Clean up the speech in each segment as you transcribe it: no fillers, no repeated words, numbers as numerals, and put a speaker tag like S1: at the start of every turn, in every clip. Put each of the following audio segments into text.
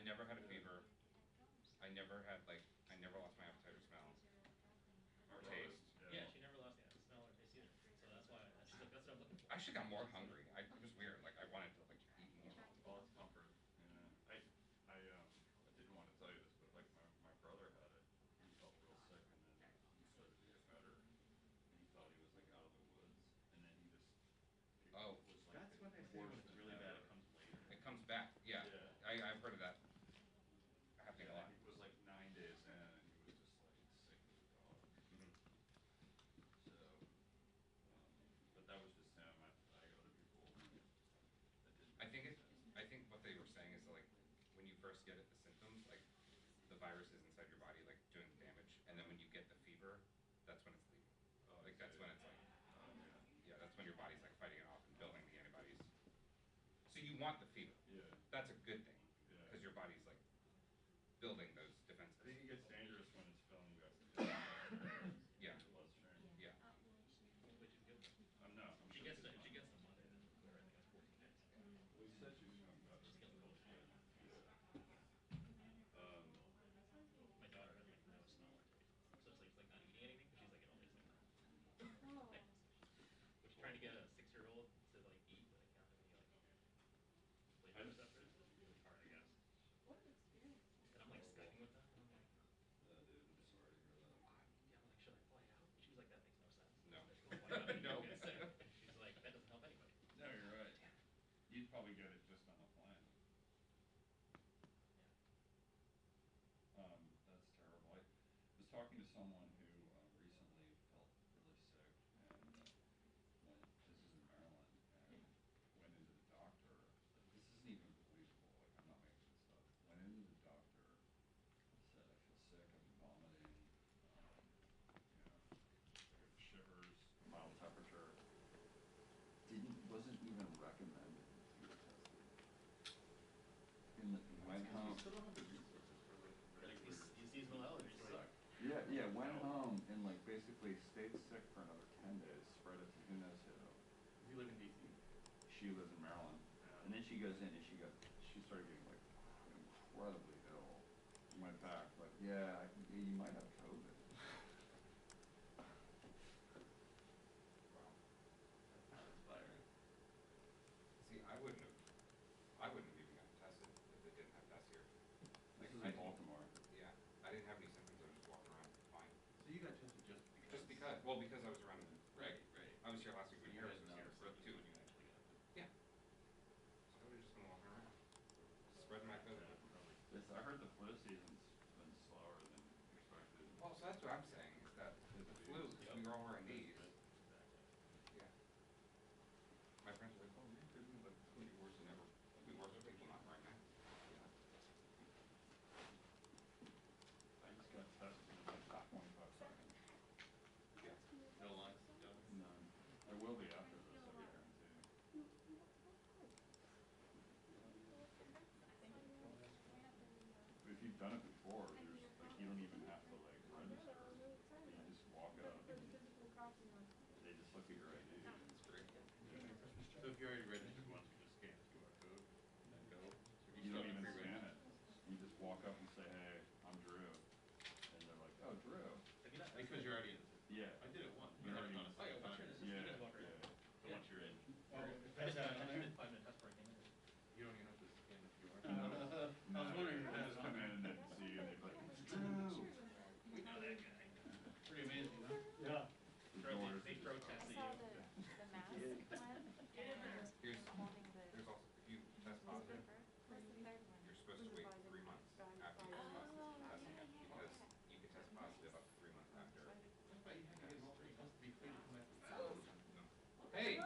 S1: never had a fever. I never had I never lost my appetite or smell or taste.
S2: Yeah, she never lost the smell or taste either. So that's why she's like, that's what I'm looking for.
S1: I actually got more hungry. It was weird. Like I wanted to eat more.
S3: Well, it's comfort. Yeah. I didn't want to tell you this, but like my brother had it. He felt real sick, and then he started to get better. And he thought he was like out of the woods, and then he just.
S1: Oh,
S3: was like
S2: that's what they say when it's really bad. It comes later.
S1: It comes back. Yeah. I've heard of that happening a lot.
S3: It was like 9 days in, and he was just like sick as a dog. So, but that was just him. I got other people that didn't.
S1: I think what they were saying is like when you first get it, the symptoms, like the virus is inside your body, like doing damage, and then when you get the fever, that's when it's leaving. Like that's when it's like, yeah, that's when your body's like fighting it off and building the antibodies. So you want the fever.
S3: Yeah.
S1: That's a good thing because
S3: Yeah.
S1: your body's like building those defenses.
S3: I think it gets dangerous when it's filling you guys.
S1: Yeah.
S3: Bloodstream.
S1: Yeah.
S2: Which is good.
S3: I'm not.
S2: She gets the Monday, then I think it's 14 days.
S3: We said she was feeling better.
S2: She's getting cold. My daughter had like no smell or taste, so it's like not eating anything, but she's like, it all tastes like that. But she's trying to get a 6-year-old to like eat, but I can't have any like flavor receptors. It's really hard, I guess.
S4: What an experience.
S2: And I'm like Skyping with them, and I'm like,
S3: Dude, I'm sorry to hear that.
S2: yeah, I'm like, should I fly out? She was like, that makes no sense.
S1: No.
S2: No. She's like, that doesn't help anybody.
S3: No, you're right. You'd probably get it just on the plane. That's terrible. I was talking to someone who recently felt really sick, and this is in Maryland, and went into the doctor. This isn't even believable. Like I'm not making this up. Went into the doctor, said I feel sick, I'm vomiting, I get shivers, mild temperature. Wasn't even recommended to get tested. Went home.
S2: Like these seasonal allergies suck.
S3: Yeah, went home and like basically stayed sick for another 10 days, spread it to who knows who.
S2: You live in DC?
S3: She lives in Maryland. And then she goes in and she started getting like incredibly ill. Went back, like, yeah, you might have COVID.
S2: That's inspiring.
S1: See, I wouldn't have even gotten tested if they didn't have tests here.
S3: This is in Baltimore.
S1: Yeah, I didn't have any symptoms. I was just walking around fine.
S2: So you got tested just because?
S1: Just because. Well, because I was around.
S2: Right.
S1: I was here last week when
S2: You
S1: Harris
S2: guys
S1: was here too.
S2: when you actually got it.
S1: Yeah. So I would have just been walking around, spreading my COVID.
S3: I heard the flu season's been slower than expected.
S1: Well, so that's what I'm saying, is that the flu, because we were all wearing these. Yeah. My friends were like, oh man, it's going to be worse than ever. It'll be worse than people not right now. Yeah.
S3: I just got tested in about 25 seconds.
S1: Yeah.
S2: No lines?
S3: None. I will be after this, I guarantee. But if you've done it before, there's like you don't even have to like register. You just walk up and they just look at your ID.
S1: It's great.
S2: So if you already registered once, you just scan the QR code and then go?
S3: You don't even scan it. You just walk up and say, hey, I'm Drew. And they're like, oh, Drew.
S2: Because you're already in the system.
S3: Yeah.
S2: I did it once.
S3: You're already
S2: on a site. Once you're in the system, you just walk right in. So once you're in. I did 5-minute test break in. You don't even have to scan the QR code.
S3: I was wondering if that was come in and they'd see you and they'd be like, it's Drew.
S2: We know that guy. Pretty amazing, huh?
S5: Yeah.
S2: They throw tests
S4: I
S2: at
S4: saw
S2: you.
S4: the mask one, and
S1: There's also, if you test positive,
S4: what's the third one?
S1: you're supposed to wait 3 months after you test positive testing it, because you can test positive up to 3 months after.
S2: But you had to get all 3 months to be free to come back.
S1: Hey,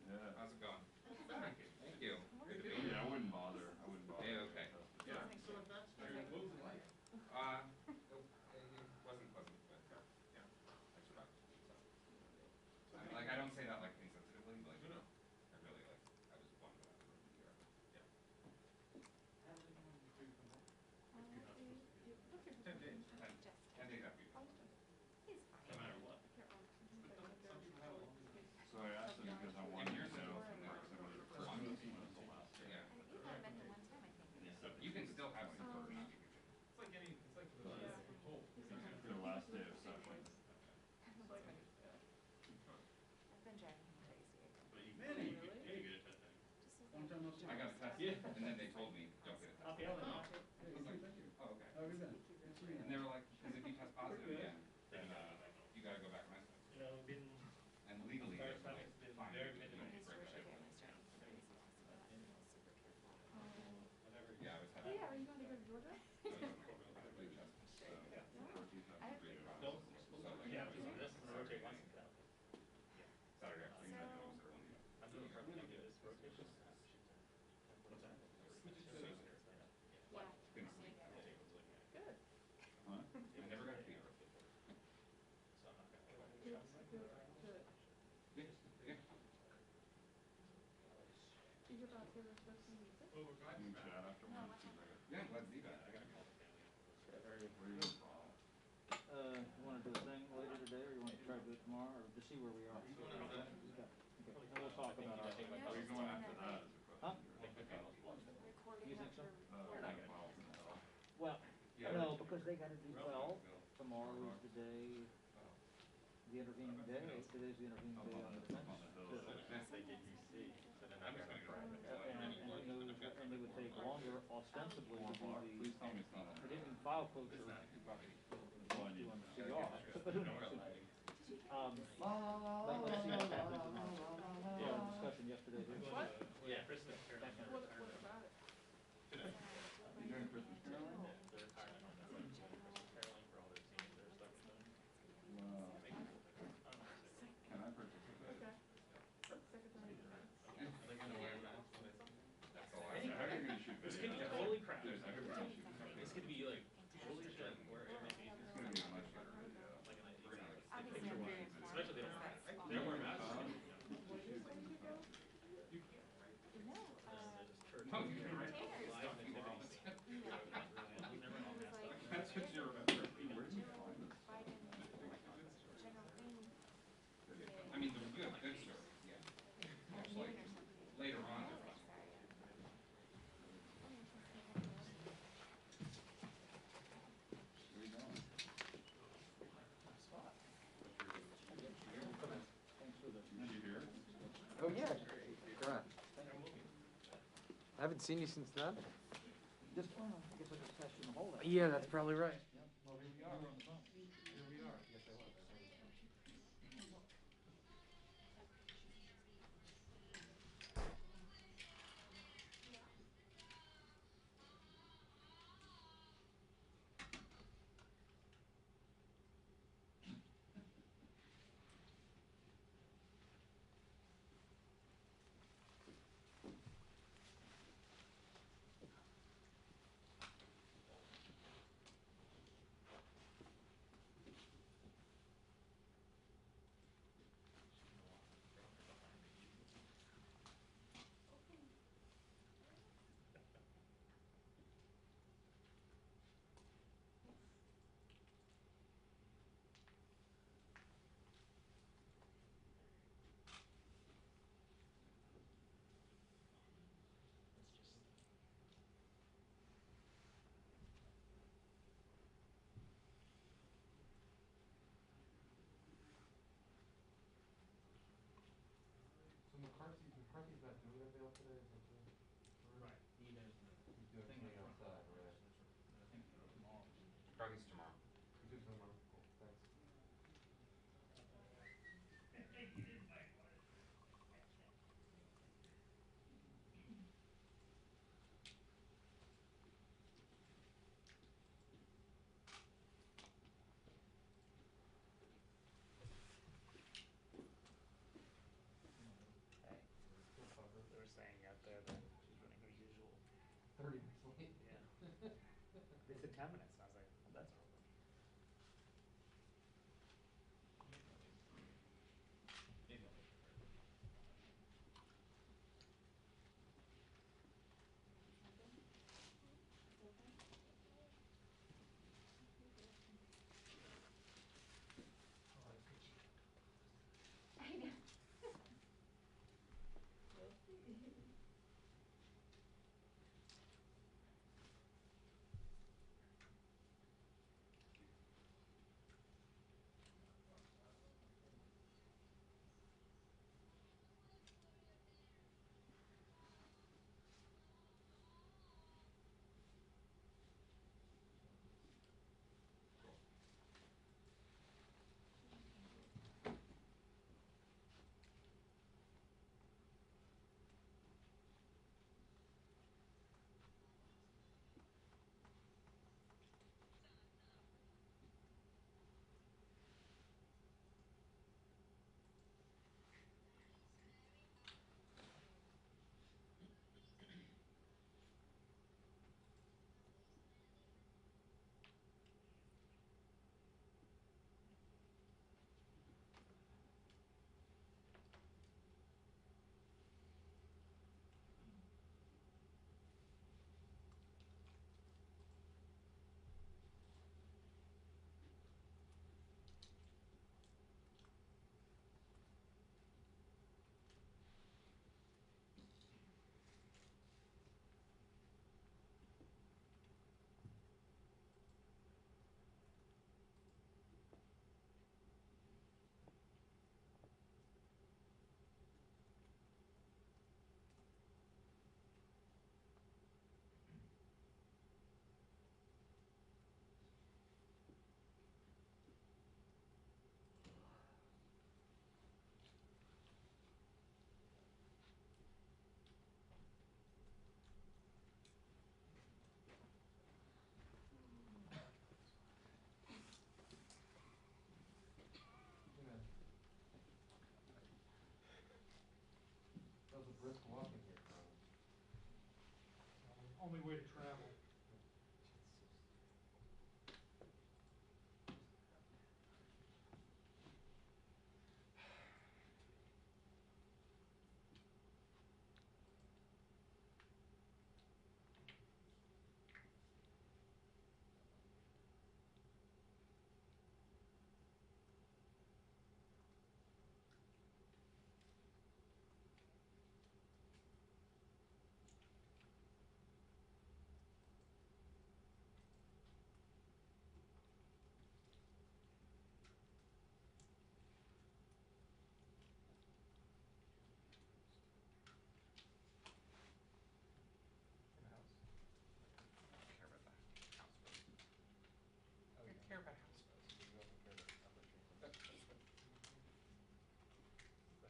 S3: Yeah.
S1: how's it going?
S2: Thank you.
S1: Thank you. Good to be here.
S3: Yeah, I wouldn't bother.
S1: Yeah, okay.
S2: Yeah, so if that's your move in life.
S1: It wasn't pleasant, but yeah, I survived. So, like, I don't say that like insensitively, but like,
S2: No.
S1: I really like, I was bummed when I was over here. Yeah. 10 days. 10 days after you.
S4: He's fine.
S2: No matter what.
S4: Some people have a long
S3: So I asked them because I wanted to know
S1: And
S3: from
S1: you're
S3: proximity to Christmas when was the last day.
S1: Yeah.
S4: You've only been to one time, I think.
S3: And they said
S1: You can still have
S3: it's
S1: I got a test, and then they told me, don't get a test.
S2: Okay, I'll let you know.
S1: I was like, oh, okay.
S5: How have you been?
S1: And they were like, because if you test positive again, then you gotta go back and isolate.
S2: You know, we've been,
S1: And legally,
S2: Our
S1: it's like,
S2: assignment's been
S1: fine,
S2: very
S1: you don't
S2: minimal.
S1: need to break that shit.
S2: whatever.
S1: Yeah, I was
S4: Oh,
S1: having.
S4: yeah, are you going to go to Georgia?
S1: I was having a blue chest, so.
S4: I have
S1: Three rounds.
S2: Don't,
S1: So, like,
S2: yeah,
S1: I was on
S2: this is rotate once
S1: Saturday,
S2: and down.
S1: Saturday afternoon, I know it was early.
S2: I'm doing part time, do this rotation. What's that?
S4: Yeah.
S1: Couldn't sleep.
S4: Good.
S3: Huh?
S1: I never got a fever.
S2: So I'm not gonna.
S4: Good. Good.
S1: Yeah, yeah.
S4: Did you hear about Taylor Swift's new music?
S3: You can chat afterwards.
S1: Yeah, I'm glad to see that. I gotta go.
S3: Where are you from?
S5: You wanna do a thing later today, or you wanna try to do it tomorrow, or just see where we are? Okay, and we'll talk about our.
S3: Where are you going after that is a
S5: Huh?
S3: question.
S5: You think so?
S3: We're not gonna file from hell.
S5: Well,
S1: Yeah.
S5: no, because they gotta do, well, tomorrow is the day, the intervening day, today's the intervening day on the defense.
S3: On the hill.
S5: bill.
S1: I'm just gonna go.
S5: And it would take longer ostensibly to do
S3: Please tell me it's not on.
S5: they didn't file cloture
S3: Well, I need
S5: on
S3: to-
S5: the CR. But who knows? Let's see what happens tomorrow. We had a discussion yesterday.
S4: What?
S2: Yeah, Kristen, Caroline.
S4: What about it?
S3: You doing Christmas caroling?
S2: The retirement on that, like, Kristen, Caroline for all their seniors, their stuff done.
S3: Wow.
S2: I don't know.
S3: Can I participate?
S4: Okay. Secretary.
S2: They're gonna wear masks when they.
S1: That's all
S3: I
S1: I
S3: heard
S1: said.
S3: you're gonna shoot
S2: This
S3: video.
S2: could be, holy crap.
S3: There's, I heard we're gonna shoot video.
S2: This could be like, holy shit, where it might be,
S3: It's gonna be a much better video.
S2: like an
S1: We're
S2: idea.
S1: gonna like
S4: Obviously,
S1: picture
S4: I'm
S1: one.
S4: very informed.
S2: Especially they don't wear,
S4: That's
S2: they don't wear masks.
S3: Huh?
S4: Where you ready to go? No,
S1: No, you can write
S4: Tanner's.
S1: stuff you were all the time.
S3: That's what you remember. Where did you find this?
S4: Biden, General Green.
S1: I mean, the good story, yeah. It's like, later on, they're like,
S3: Where are you going?
S5: Thanks for the.
S3: Did you hear?
S6: Oh, yeah. Grant. I haven't seen you since then.
S5: Just, I guess I just passed you in the hallway.
S6: Yeah, that's probably right.
S5: Well, here we are. We're on the phone.
S6: Here we are. Yes, I was. So McCarthy's not doing that bail today, is that true?
S2: Right, he knows the
S6: He's doing
S2: thing
S6: something
S2: in front.
S6: outside, right?
S2: I think tomorrow.
S1: Carly's tomorrow.
S6: He's doing something, cool, thanks.
S2: Hey,
S6: Still covered.
S2: they were saying out there that she's running her usual.
S6: 30 minutes late.
S2: Yeah. They said 10 minutes, and I was like, well, that's early. Maybe I'll make it early.
S4: I know.
S6: brisk walking here, Carl.
S4: Only way to travel.
S1: Care about the house vote.
S6: Oh,
S1: I
S6: yeah.
S1: care about house votes.
S6: You don't care about upper chamber.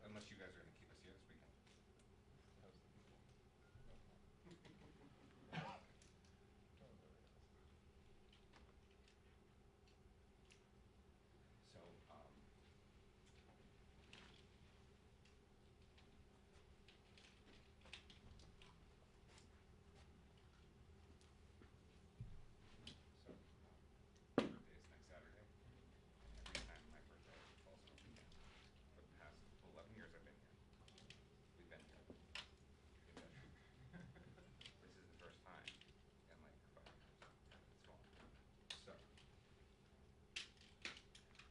S1: Unless you guys are gonna keep us here this weekend.
S6: How's the people?
S1: So, birthday is next Saturday. Every time my birthday falls on a weekend, for the past 11 years I've been here. We've been here. This is the first time in like 5 years it's fallen. So,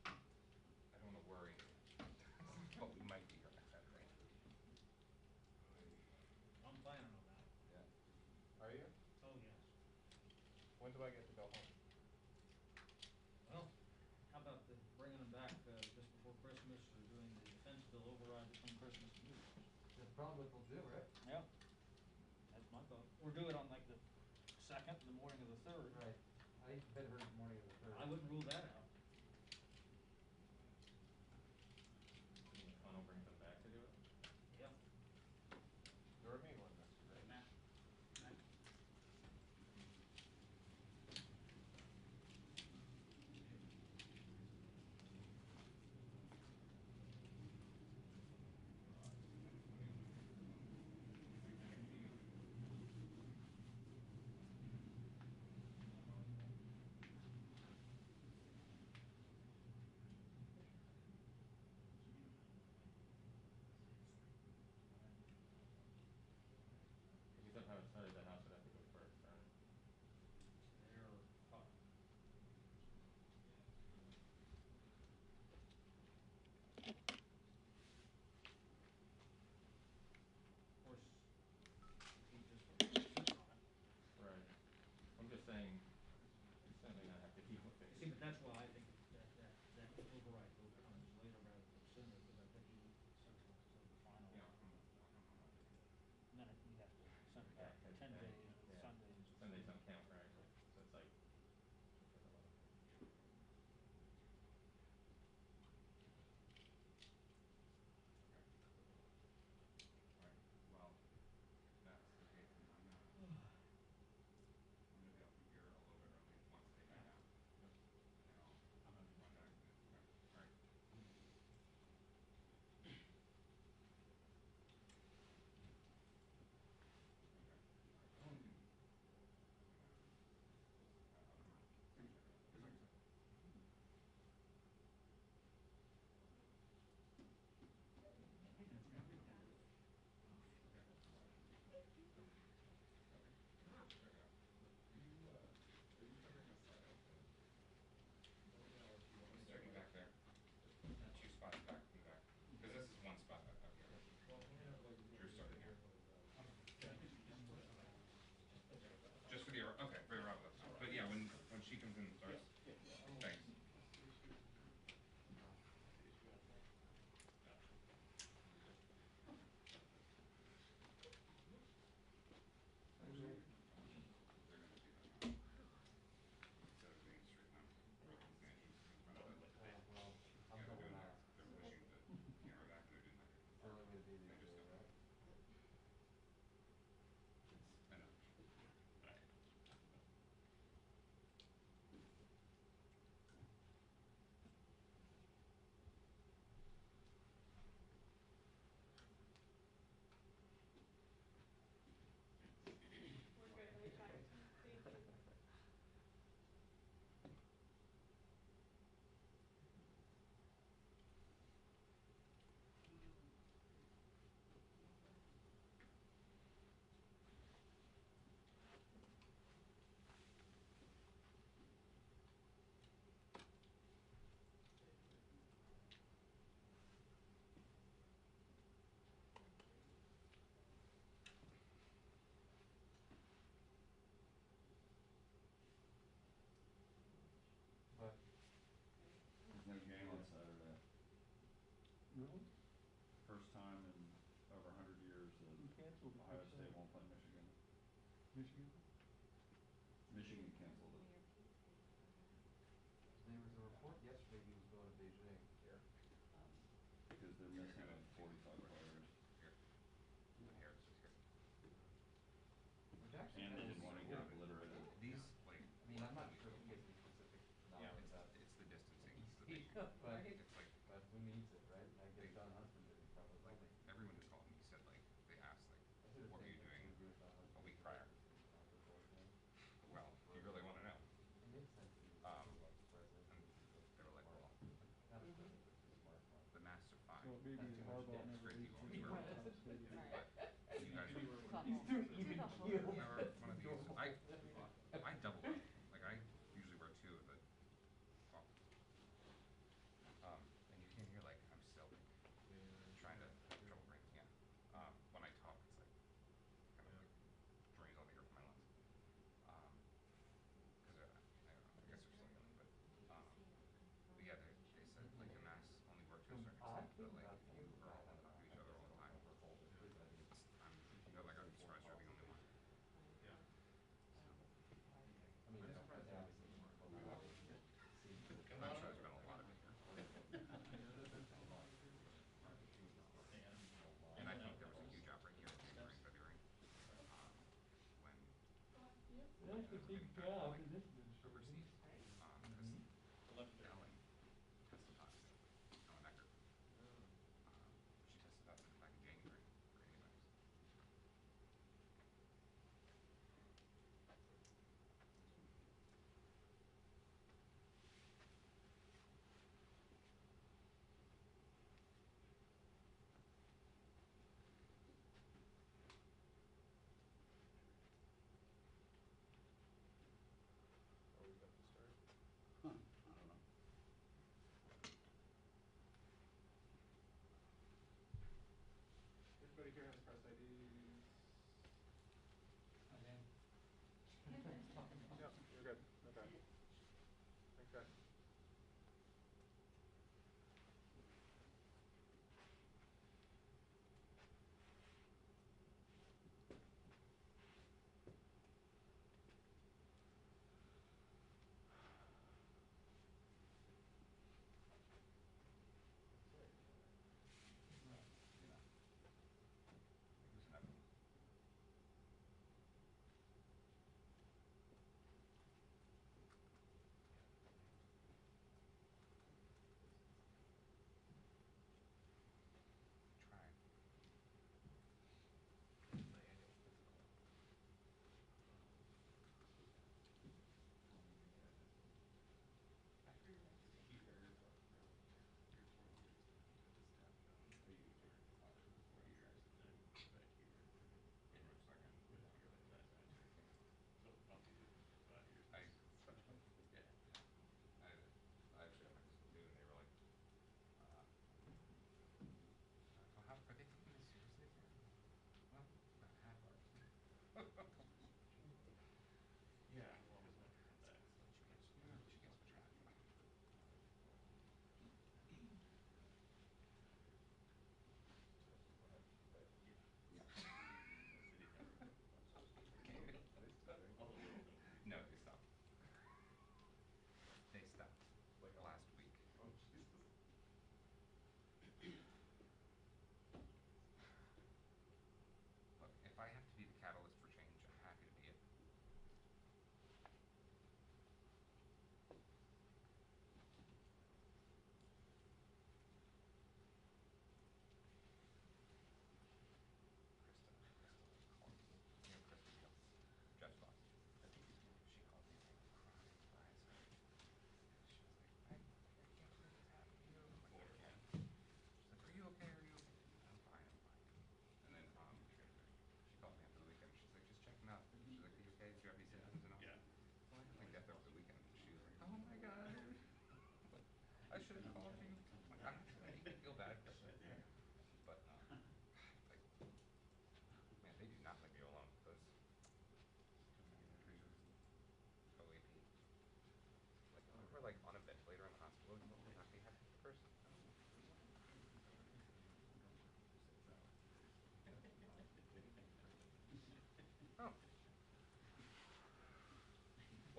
S1: I don't wanna worry, but we might be here next Saturday.
S5: I'm planning on that.
S1: Yeah.
S6: Are you?
S5: Oh, yes.
S6: When do I get to go home?
S5: Well, how about bringing them back just before Christmas, or doing the defense bill override between Christmas and New Year's?
S6: That's probably what they'll do, right?
S5: Yeah, that's my thought. Or do it on like the second, in the morning of the third.
S6: Right. I had heard the morning of the third.
S5: I wouldn't rule that out.
S2: Connell brings them back to do it?
S5: Yeah.
S6: You're me one, that's great.
S5: Matt. Matt.
S2: You said how sorry the house would have to go first, right?
S5: They're hot. Of course, he just sits on it.
S2: Right. I'm just saying, you're certainly gonna have to deal with it.
S5: See, but that's why I think that override vote comes later rather than sooner, because I think he sits on it till the final.
S2: Yeah.
S5: And then he has to send it back
S2: Yeah,
S5: 10
S2: and-
S5: days,
S2: yeah.
S5: Sundays.
S2: Sundays don't count, right? So it's like.
S1: Alright, well, if that's the case, then I'm gonna be able to be here a little bit early once they head out. And I'll run back to it. Okay, alright. Start you back there. 2 spots back from the back. Cause this is 1 spot up here. You're starting here. Just for the, okay, for the Rob, but yeah, when she comes in and starts. Thanks. They're gonna do that now. Instead of being straight now, Roland's mansion in front of it.
S6: Well, I'm
S1: Yeah, they're
S6: going
S1: doing
S6: out.
S1: they're pushing the camera back and they're doing like.
S6: It's the only way to do
S1: They
S6: these,
S1: just
S6: right?
S1: I know.
S3: first time in over 100 years that
S7: Who canceled it?
S3: Ohio State won't play Michigan.
S7: Michigan?
S3: Michigan canceled it.
S6: There was a report yesterday he was going to Beijing.
S1: Here.
S3: Because they're missing like 45 players.
S1: Here. Here, it's just here.
S6: Which actually
S3: And they
S6: kind
S3: didn't
S6: of
S3: want to get obliterated.
S1: These, like.
S6: I mean, I'm not sure he has any specific
S1: Yeah,
S6: knowledge about
S1: it's the distancing, it's the big,
S6: but,
S1: it's like,
S6: but who needs it, right? I guess John Husband did it probably.
S1: like, everyone who called me said, like, they asked, like,
S6: I should have
S1: what were you
S6: taken
S1: doing
S6: it to agree with John
S1: a
S6: Husband.
S1: week prior? Well, you really wanna know?
S6: It makes sense to me.
S1: Um,
S6: Like the president.
S1: And they were like, well,
S6: Not a president, but just smart.
S1: the masks are fine.
S7: So maybe
S6: That's too much
S7: Harbaugh
S6: debt.
S7: never
S1: Great, you
S7: reached
S1: won't
S7: his
S1: wear
S7: Ohio
S1: them.
S7: State.
S1: But you guys
S2: Maybe
S1: were,
S2: we're-
S6: He's doing even keels.
S1: remember one of these, I double up, like, I usually wear two, but, well. And you can hear, like, I'm still, like, trying to have trouble breathing in. When I talk, it's like, kind of like, drains all the air from my lungs. Cause I don't know, I guess they're still healing, but yeah, they said, like, the masks only work to a certain extent, but, like, if you are all on top of each other all the time, they're like, I'm surprised you're the only one.
S2: Yeah.
S6: I mean,
S2: I'm
S6: you know,
S2: surprised
S6: they
S2: they
S6: obviously
S2: haven't
S6: weren't
S2: more.
S6: allowed to see.
S1: I'm sure there's been a lot of it here. And I think there was a huge outbreak here in January, February, when
S7: That's a big job in this administration.
S1: overseas, because Ellen tested positive, Ellen Eckert. She tested positive back in January for antibodies.
S2: Are we about to start?
S3: Huh, I don't know.
S2: Everybody here has press IDs. Yeah, you're good. Okay. Thanks, guys.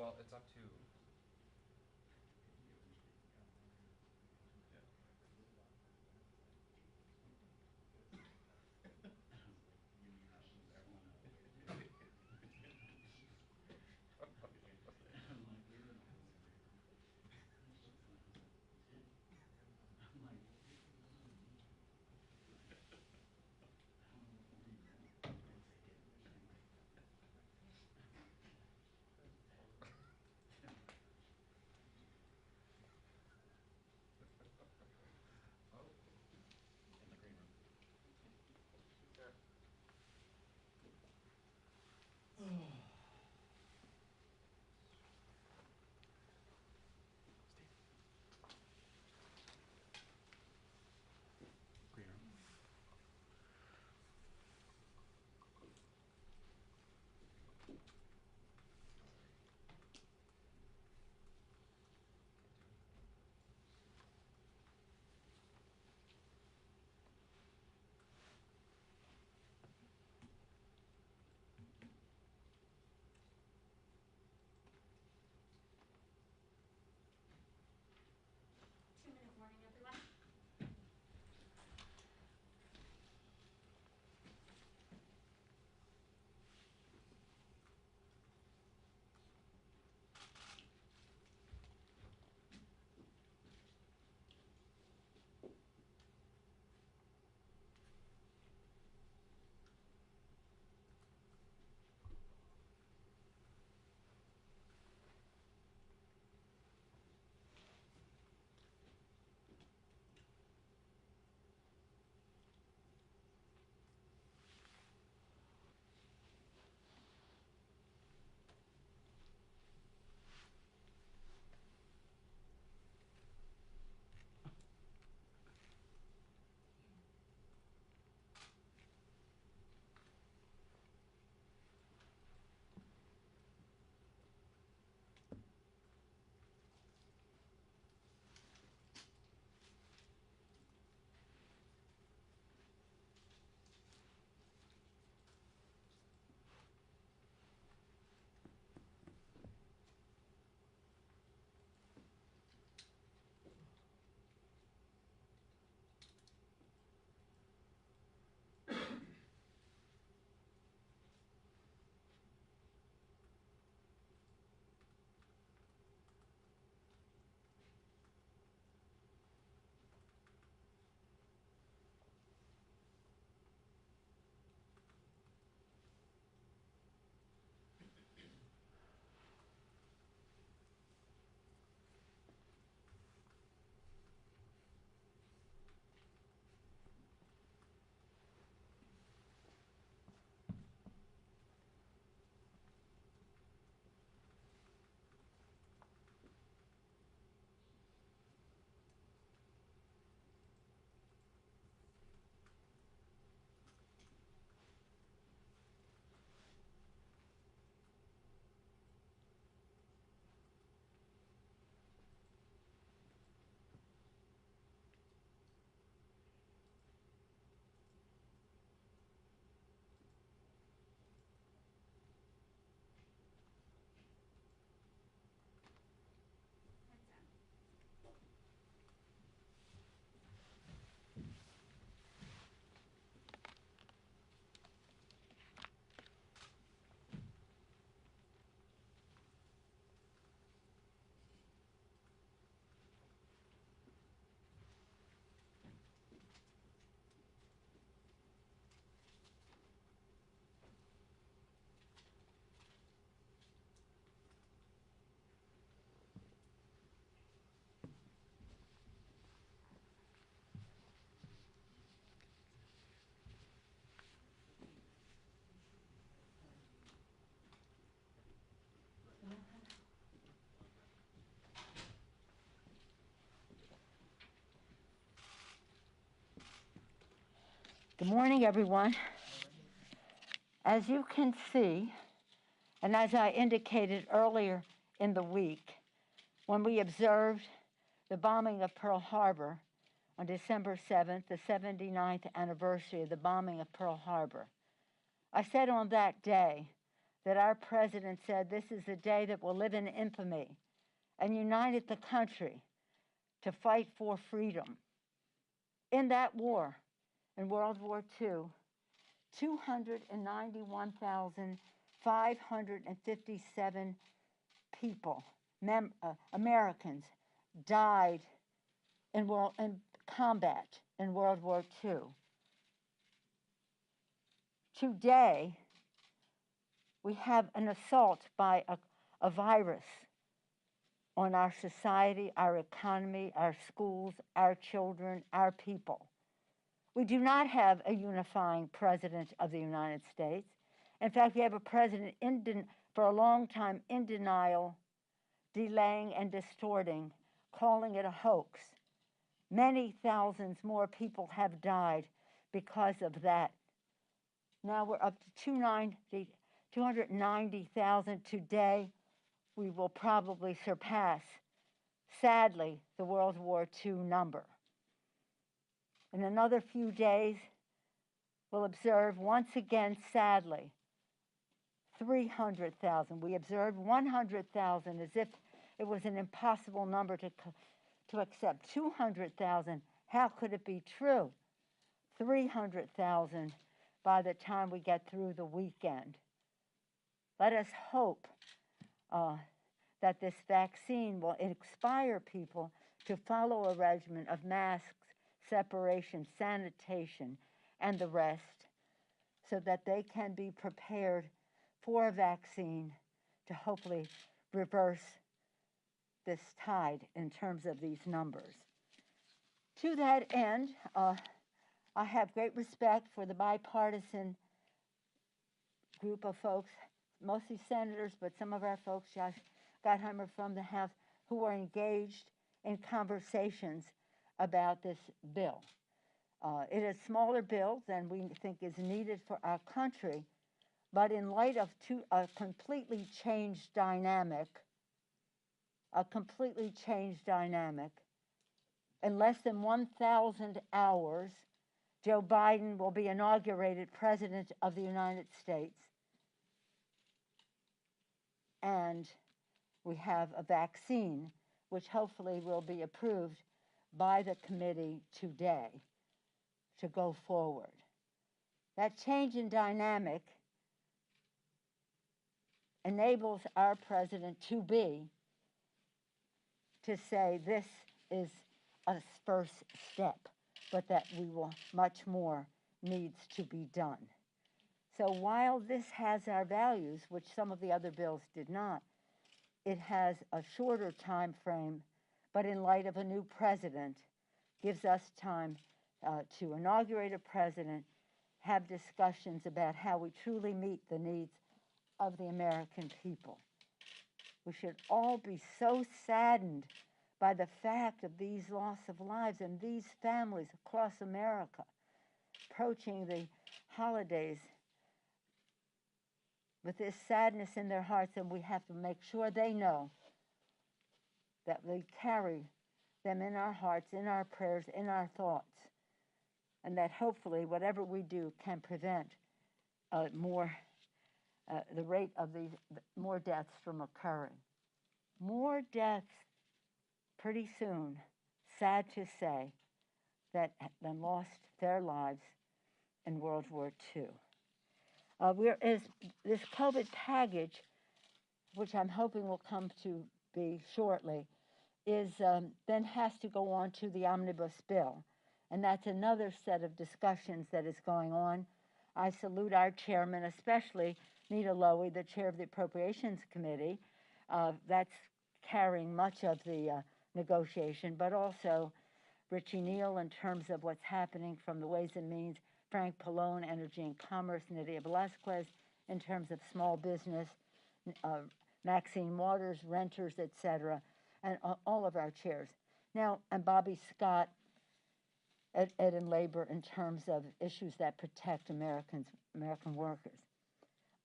S1: Well, it's up to. Oh.
S2: In the green room. Green room.
S4: Two-minute warning, everyone.
S8: Good morning, everyone. As you can see, and as I indicated earlier in the week, when we observed the bombing of Pearl Harbor on December 7th, the 79th anniversary of the bombing of Pearl Harbor, I said on that day that our president said this is a day that will live in infamy, and united the country to fight for freedom. In that war, in World War II, 291,557 people, Americans, died in combat in World War II. Today, we have an assault by a virus on our society, our economy, our schools, our children, our people. We do not have a unifying president of the United States. In fact, we have a president for a long time in denial, delaying and distorting, calling it a hoax. Many thousands more people have died because of that. Now we're up to 290,000 today. We will probably surpass, sadly, the World War II number. In another few days, we'll observe once again, sadly, 300,000. We observed 100,000 as if it was an impossible number to accept. 200,000, how could it be true? 300,000 by the time we get through the weekend. Let us hope that this vaccine will inspire people to follow a regimen of masks, separation, sanitation, and the rest, so that they can be prepared for a vaccine to hopefully reverse this tide in terms of these numbers. To that end, I have great respect for the bipartisan group of folks, mostly senators, but some of our folks, Josh Gottheimer from the House, who are engaged in conversations about this bill. It is a smaller bill than we think is needed for our country, but in light of a completely changed dynamic, in less than 1,000 hours, Joe Biden will be inaugurated President of the United States. And we have a vaccine, which hopefully will be approved by the committee today to go forward. That change in dynamic enables our president to say this is a first step, but that much more needs to be done. So while this has our values, which some of the other bills did not, it has a shorter time frame, but in light of a new president, gives us time to inaugurate a president, have discussions about how we truly meet the needs of the American people. We should all be so saddened by the fact of these loss of lives and these families across America approaching the holidays with this sadness in their hearts, and we have to make sure they know that we carry them in our hearts, in our prayers, in our thoughts, and that hopefully whatever we do can prevent the rate of these more deaths from occurring. More deaths pretty soon, sad to say, that lost their lives in World War II. This COVID package, which I'm hoping will come to be shortly, then has to go on to the omnibus bill. And that's another set of discussions that is going on. I salute our chairman, especially Nita Lowey, the chair of the Appropriations Committee. That's carrying much of the negotiation, but also Richie Neal in terms of what's happening from the Ways and Means, Frank Pallone, Energy and Commerce, Nydia Velasquez in terms of small business, Maxine Waters, renters, etc., and all of our chairs. Now, and Bobby Scott, Ed and Labor in terms of issues that protect American workers.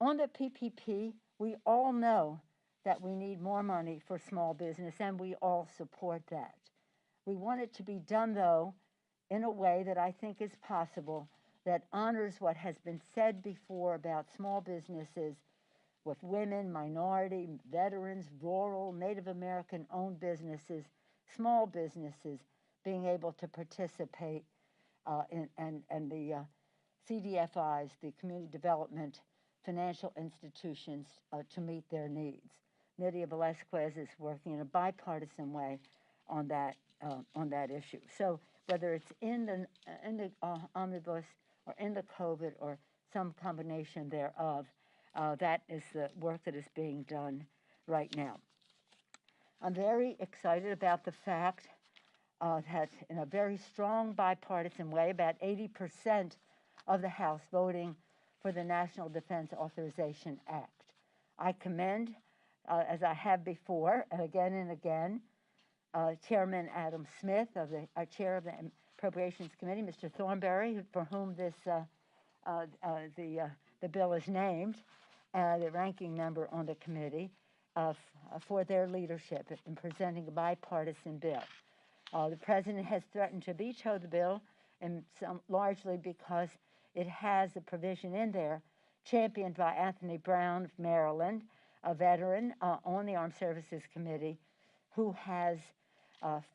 S8: On the PPP, we all know that we need more money for small business, and we all support that. We want it to be done, though, in a way that I think is possible, that honors what has been said before about small businesses with women, minority, veterans, rural, Native American-owned businesses, small businesses being able to participate and the CDFIs, the community development financial institutions, to meet their needs. Nydia Velazquez is working in a bipartisan way on that issue. So whether it's in the omnibus or in the COVID or some combination thereof, that is the work that is being done right now. I'm very excited about the fact that in a very strong bipartisan way, about 80% of the House voting for the National Defense Authorization Act. I commend, as I have before, and again, Chairman Adam Smith, our chair of the Appropriations Committee, Mr. Thornberry, for whom this the bill is named, the ranking member on the committee, for their leadership in presenting a bipartisan bill. The president has threatened to veto the bill, and largely because it has a provision in there championed by Anthony Brown of Maryland, a veteran on the Armed Services Committee, who has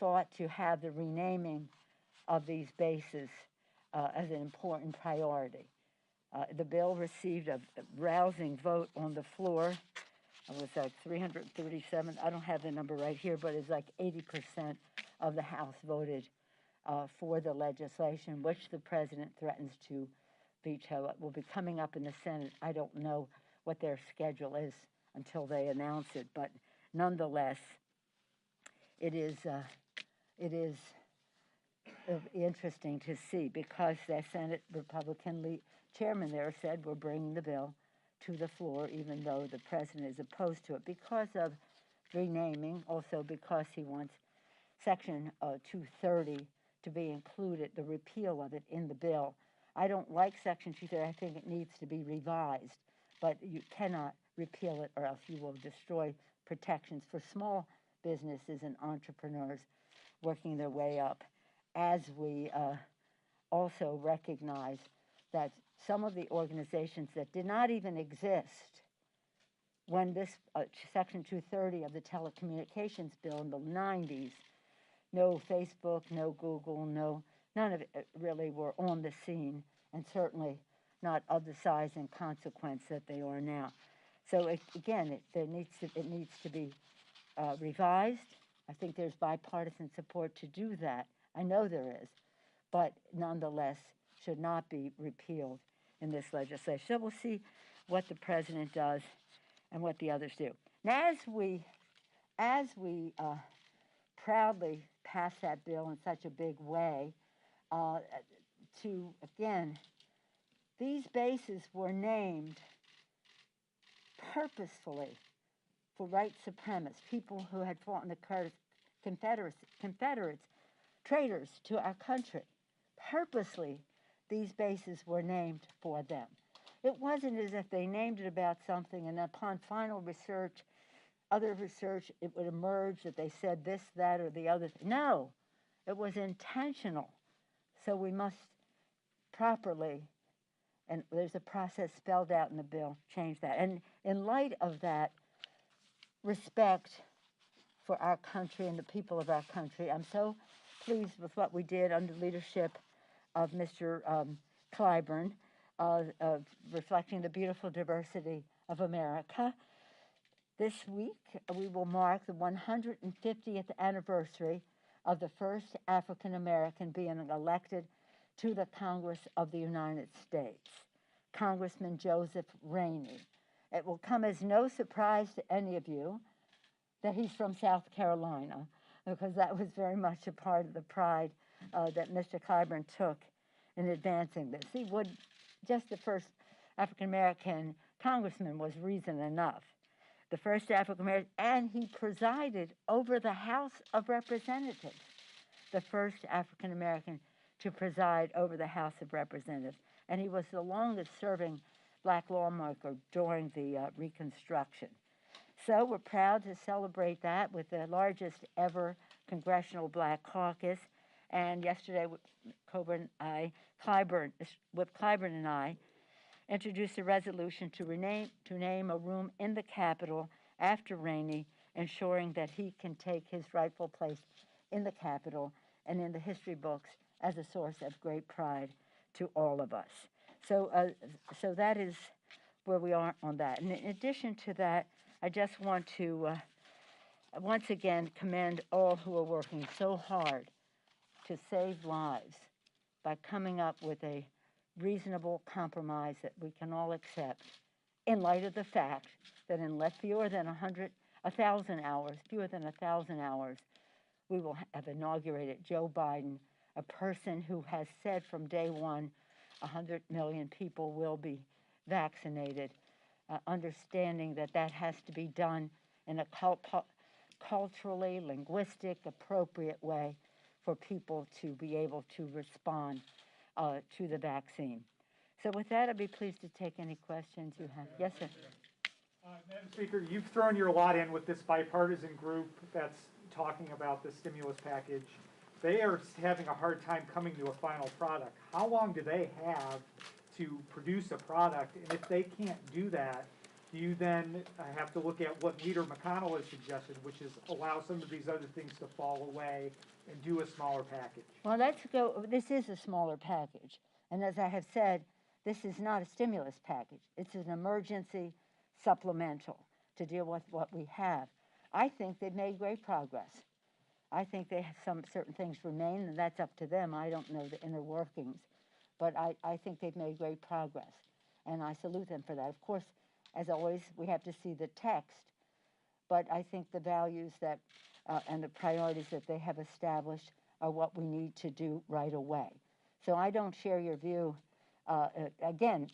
S8: thought to have the renaming of these bases as an important priority. The bill received a rousing vote on the floor. It was like 337. I don't have the number right here, but it's like 80% of the House voted for the legislation, which the president threatens to veto. It will be coming up in the Senate. I don't know what their schedule is until they announce it, but nonetheless, it is interesting to see, because the Senate Republican chairman there said we're bringing the bill to the floor, even though the president is opposed to it because of renaming, also because he wants Section 230 to be included, the repeal of it in the bill. I don't like Section 230. I think it needs to be revised, but you cannot repeal it or else you will destroy protections for small businesses and entrepreneurs working their way up, as we also recognize that some of the organizations that did not even exist when this Section 230 of the telecommunications bill in the 90s, no Facebook, no Google, none of it really were on the scene, and certainly not of the size and consequence that they are now. So it needs to be revised. I think there's bipartisan support to do that. I know there is, but nonetheless should not be repealed in this legislation. So we'll see what the president does and what the others do. Now, as we proudly pass that bill in such a big way, these bases were named purposefully for white supremacists, people who had fought in the Confederates, traitors to our country. Purposely, these bases were named for them. It wasn't as if they named it about something and upon final research, other research, it would emerge that they said this, that, or the other. No, it was intentional. So we must properly, and there's a process spelled out in the bill, change that. And in light of that respect for our country and the people of our country, I'm so pleased with what we did under leadership of Mr. Clyburn, reflecting the beautiful diversity of America. This week, we will mark the 150th anniversary of the first African American being elected to the Congress of the United States, Congressman Joseph Rainey. It will come as no surprise to any of you that he's from South Carolina, because that was very much a part of the pride that Mr. Clyburn took in advancing this. He would, just the first African American congressman was reason enough. The first African American, and he presided over the House of Representatives, the first African American to preside over the House of Representatives. And he was the longest serving black lawmaker during the Reconstruction. So we're proud to celebrate that with the largest ever Congressional Black Caucus. And yesterday, with Clyburn and I introduce a resolution to name a room in the Capitol after Rainey, ensuring that he can take his rightful place in the Capitol and in the history books as a source of great pride to all of us. So that is where we are on that. And in addition to that, I just want to once again commend all who are working so hard to save lives by coming up with a reasonable compromise that we can all accept in light of the fact that in fewer than 1,000 hours, we will have inaugurated Joe Biden, a person who has said from day one 100 million people will be vaccinated, understanding that that has to be done in a culturally, linguistic, appropriate way for people to be able to respond to the vaccine. So with that, I'd be pleased to take any questions you have. Yes, sir.
S9: Madam Speaker, you've thrown your lot in with this bipartisan group that's talking about the stimulus package. They are having a hard time coming to a final product. How long do they have to produce a product? And if they can't do that, do you then have to look at what Leader McConnell has suggested, which is allow some of these other things to fall away and do a smaller package?
S8: Well, this is a smaller package. And as I have said, this is not a stimulus package. It's an emergency supplemental to deal with what we have. I think they've made great progress. I think they have some certain things remain, and that's up to them. I don't know the inner workings. But I think they've made great progress, and I salute them for that. Of course, as always, we have to see the text, but I think the values that and the priorities that they have established are what we need to do right away. So I don't share your view. Again,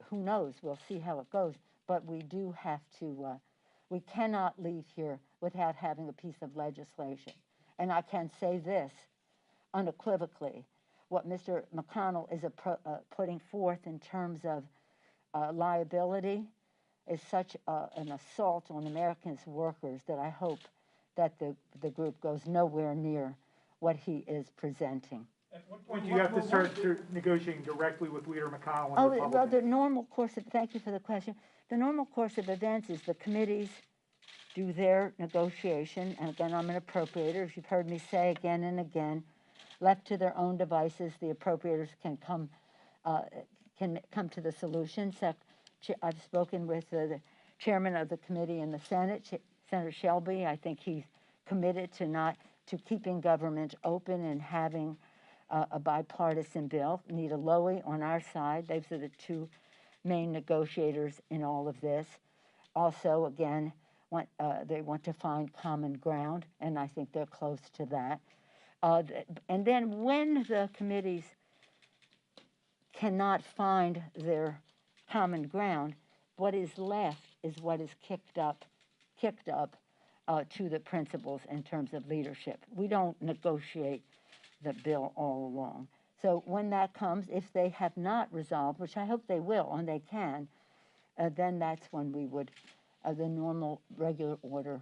S8: who knows? We'll see how it goes. But we do have to, we cannot leave here without having a piece of legislation. And I can say this unequivocally. What Mr. McConnell is putting forth in terms of liability is such an assault on Americans' workers that I hope that the group goes nowhere near what he is presenting.
S9: At what point do you have to start negotiating directly with Leader McConnell and Republicans?
S8: Well, the normal course of, thank you for the question. The normal course of events is the committees do their negotiation, and again, I'm an appropriator, as you've heard me say again and again. Left to their own devices, the appropriators can come to the solution. I've spoken with the chairman of the committee in the Senate, Senator Shelby. I think he's committed to keeping government open and having a bipartisan bill. Nita Lowey on our side. Those are the two main negotiators in all of this. Also, again, they want to find common ground, and I think they're close to that. And then when the committees cannot find their common ground, what is left is what is kicked up to the principals in terms of leadership. We don't negotiate the bill all along. So when that comes, if they have not resolved, which I hope they will and they can, then that's when we would, the normal regular order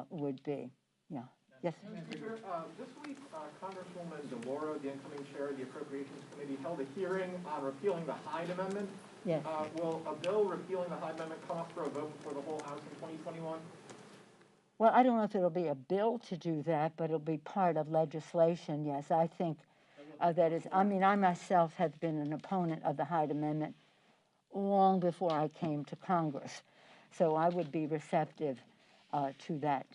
S8: would be. Yeah. Yes.
S10: Speaker, this week, Congresswoman DeLauro, the incoming chair of the Appropriations Committee, held a hearing on repealing the Hyde Amendment.
S8: Yes.
S10: Will a bill repealing the Hyde Amendment come up for a vote for the whole House in 2021?
S8: Well, I don't know if it'll be a bill to do that, but it'll be part of legislation, yes. I think that is, I mean, I myself have been an opponent of the Hyde Amendment long before I came to Congress. So I would be receptive to that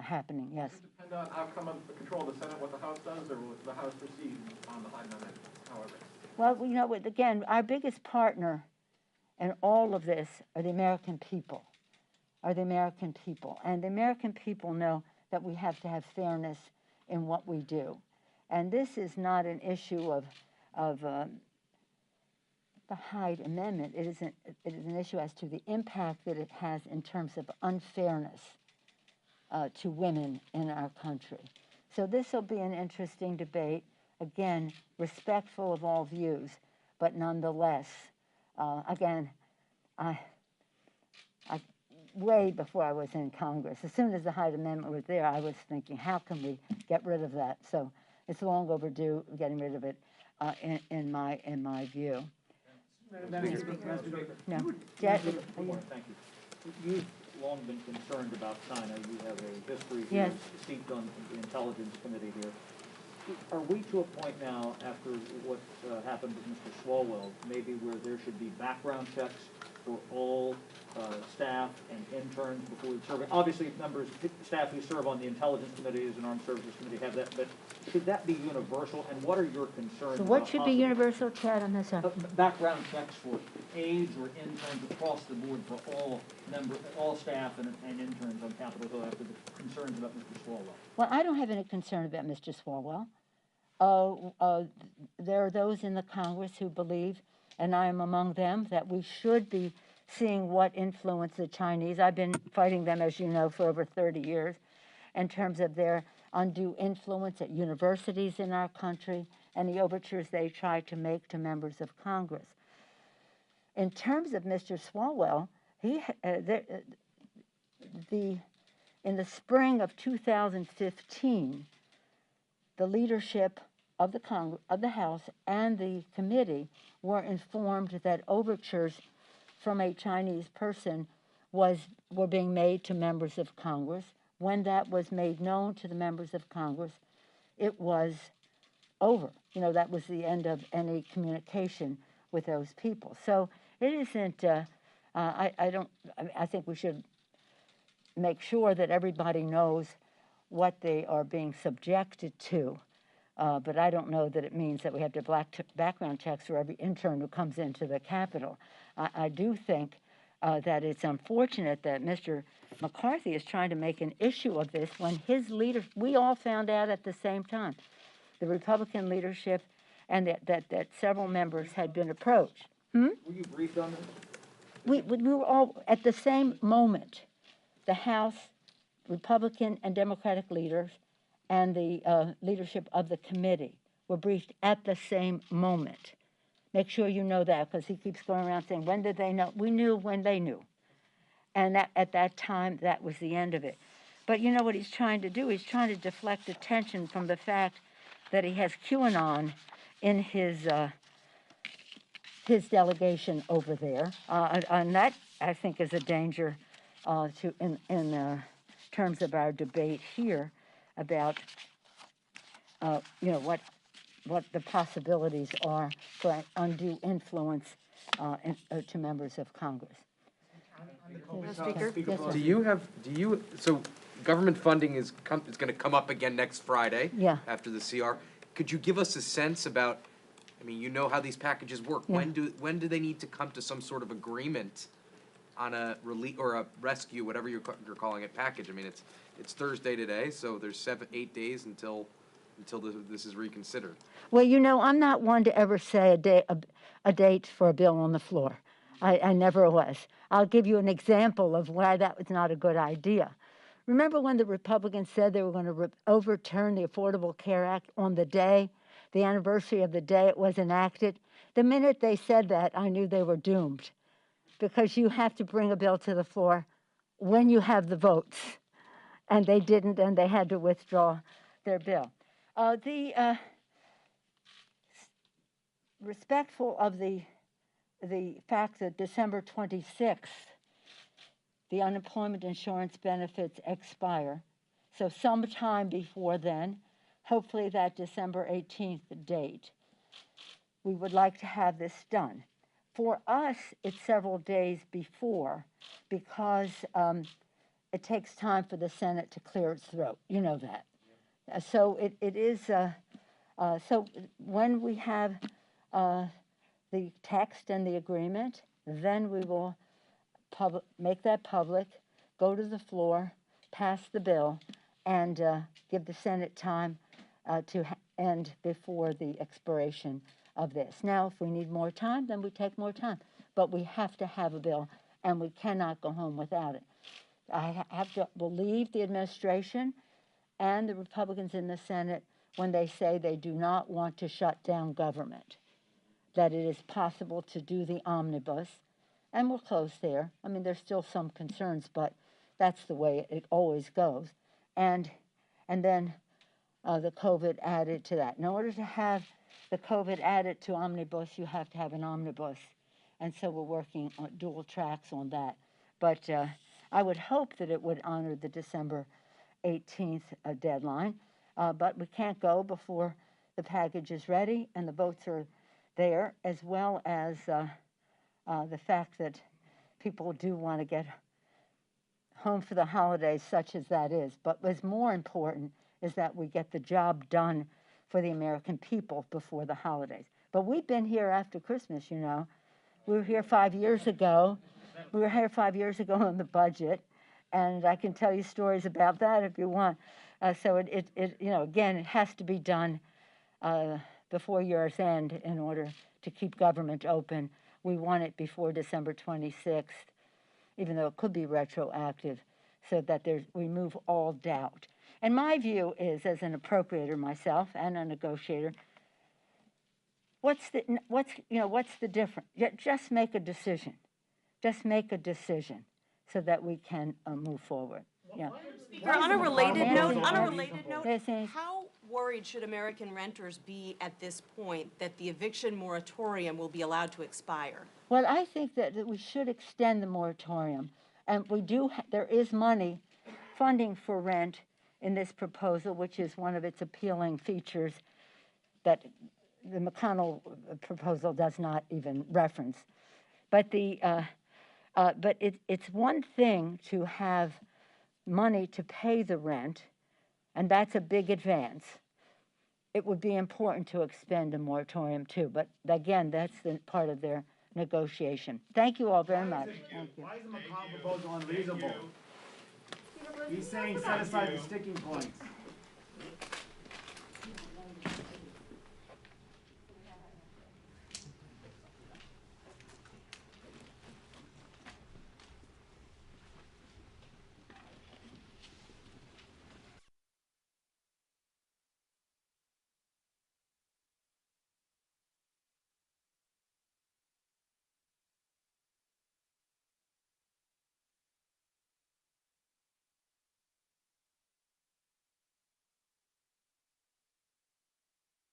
S8: happening, yes.
S10: Does it depend on outcome of the control of the Senate, what the House does, or will the House proceed on the Hyde Amendment, however?
S8: Well, you know, again, our biggest partner in all of this are the American people, And the American people know that we have to have fairness in what we do. And this is not an issue of the Hyde Amendment. It is an issue as to the impact that it has in terms of unfairness to women in our country. So this will be an interesting debate. Again, respectful of all views, but nonetheless, again, way before I was in Congress, as soon as the Hyde Amendment was there, I was thinking, how can we get rid of that? So it's long overdue getting rid of it in my view.
S10: Madam Speaker.
S8: No.
S10: You
S8: Jack,
S10: Thank you. You've long been concerned about China. You have a history here,
S8: Yes.
S10: steeped on the Intelligence Committee here. Are we to a point now, after what happened with Mr. Swalwell, maybe where there should be background checks for all staff and interns before we serve? Obviously, members, staff who serve on the Intelligence Committees and Armed Services Committee have that, but should that be universal? And what are your concerns
S8: so what
S10: about
S8: should be
S10: possible-
S8: universal, Chad, on this?
S10: Background checks for aides or interns across the board for all staff and interns on Capitol Hill after the concerns about Mr. Swalwell?
S8: Well, I don't have any concern about Mr. Swalwell. There are those in the Congress who believe, and I am among them, that we should be seeing what influence the Chinese, I've been fighting them, as you know, for over 30 years, in terms of their undue influence at universities in our country and the overtures they try to make to members of Congress. In terms of Mr. Swalwell, in the spring of 2015, the leadership of the House and the committee were informed that overtures from a Chinese person were being made to members of Congress. When that was made known to the members of Congress, it was over. You know, that was the end of any communication with those people. So it isn't, I think we should make sure that everybody knows what they are being subjected to. But I don't know that it means that we have to background checks for every intern who comes into the Capitol. I do think that it's unfortunate that Mr. McCarthy is trying to make an issue of this when his leader, we all found out at the same time, the Republican leadership, and that several members had been approached.
S10: Were you briefed on this?
S8: We were all, at the same moment, the House, Republican and Democratic leaders, and the leadership of the committee were briefed at the same moment. Make sure you know that, because he keeps going around saying, when did they know? We knew when they knew. And at that time, that was the end of it. But you know what he's trying to do? He's trying to deflect attention from the fact that he has QAnon in his delegation over there. And that, I think, is a danger in terms of our debate here about, what the possibilities are for undue influence to members of Congress.
S10: Speaker?
S6: Do you, so government funding is going to come up again next Friday.
S8: Yeah.
S6: After the CR. Could you give us a sense about, I mean, you know how these packages work.
S8: Yeah.
S6: When do they need to come to some sort of agreement on a relief or a rescue, whatever you're calling it, package? I mean, it's Thursday today, so there's 7-8 days until this is reconsidered.
S8: Well, you know, I'm not one to ever say a date for a bill on the floor. I never was. I'll give you an example of why that was not a good idea. Remember when the Republicans said they were going to overturn the Affordable Care Act on the day, the anniversary of the day it was enacted? The minute they said that, I knew they were doomed, because you have to bring a bill to the floor when you have the votes. And they didn't, and they had to withdraw their bill. Respectful of the fact that December 26th, the unemployment insurance benefits expire. So sometime before then, hopefully that December 18th date, we would like to have this done. For us, it's several days before, because it takes time for the Senate to clear its throat. You know that. So it is, so when we have the text and the agreement, then we will make that public, go to the floor, pass the bill, and give the Senate time to end before the expiration of this. Now, if we need more time, then we take more time. But we have to have a bill, and we cannot go home without it. I have to believe the administration and the Republicans in the Senate when they say they do not want to shut down government, that it is possible to do the omnibus, and we'll close there. I mean, there's still some concerns, but that's the way it always goes. And then the COVID added to that. In order to have the COVID added to omnibus, you have to have an omnibus. and so we're working on dual tracks on that. But I would hope that it would honor the December 18th deadline, but we can't go before the package is ready and the votes are there, as well as the fact that people do want to get home for the holidays, such as that is. But what's more important is that we get the job done for the American people before the holidays. But we've been here after Christmas, you know. We were here 5 years ago. We were here 5 years ago on the budget, and I can tell you stories about that if you want. So it you know, again, it has to be done before year's end in order to keep government open. We want it before December 26th, even though it could be retroactive, so that we remove all doubt. And my view is, as an appropriator myself and a negotiator, what's the difference? Just make a decision. Just make a decision so that we can move forward. Yeah.
S4: Speaker, on a related note,
S8: Yes, yes.
S4: how worried should American renters be at this point that the eviction moratorium will be allowed to expire?
S8: Well, I think that we should extend the moratorium, and we do. There is funding for rent in this proposal, which is one of its appealing features that the McConnell proposal does not even reference. But it's one thing to have money to pay the rent, and that's a big advance. It would be important to extend a moratorium too, but again, that's the part of their negotiation. Thank you all very much. Thank you.
S11: Why is the McConnell proposal unreasonable? He's saying set aside the sticking points.